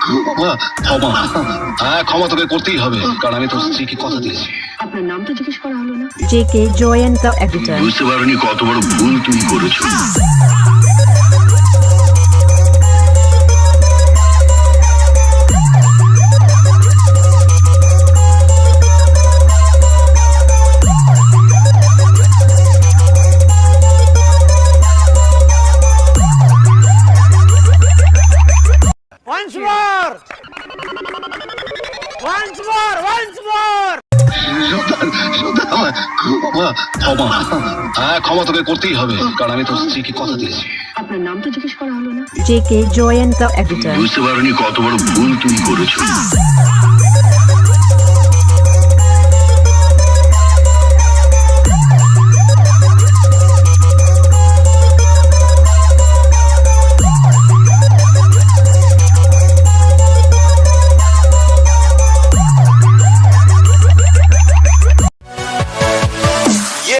ক্ষমা ক্ষমা হ্যাঁ, ক্ষমা তোকে করতেই হবে, কারণ আমি তোর স্ত্রীকে কথা দিয়েছি। আপনার নাম তো জিজ্ঞেস করা হলো না। JK Joyanta editor. বুঝতে পারোনি কত বড় ভুল তুমি করেছো। Once more! Once more! Once more! ক্ষমা ক্ষমা হ্যাঁ, ক্ষমা তোকে করতেই হবে, কারণ আমি তোর স্ত্রীকে কথা দিয়েছি। আপনার নাম তো জিজ্ঞেস করা হলো না। JK Joyanta editor. বুঝতে পারোনি কত বড় ভুল তুমি করেছো।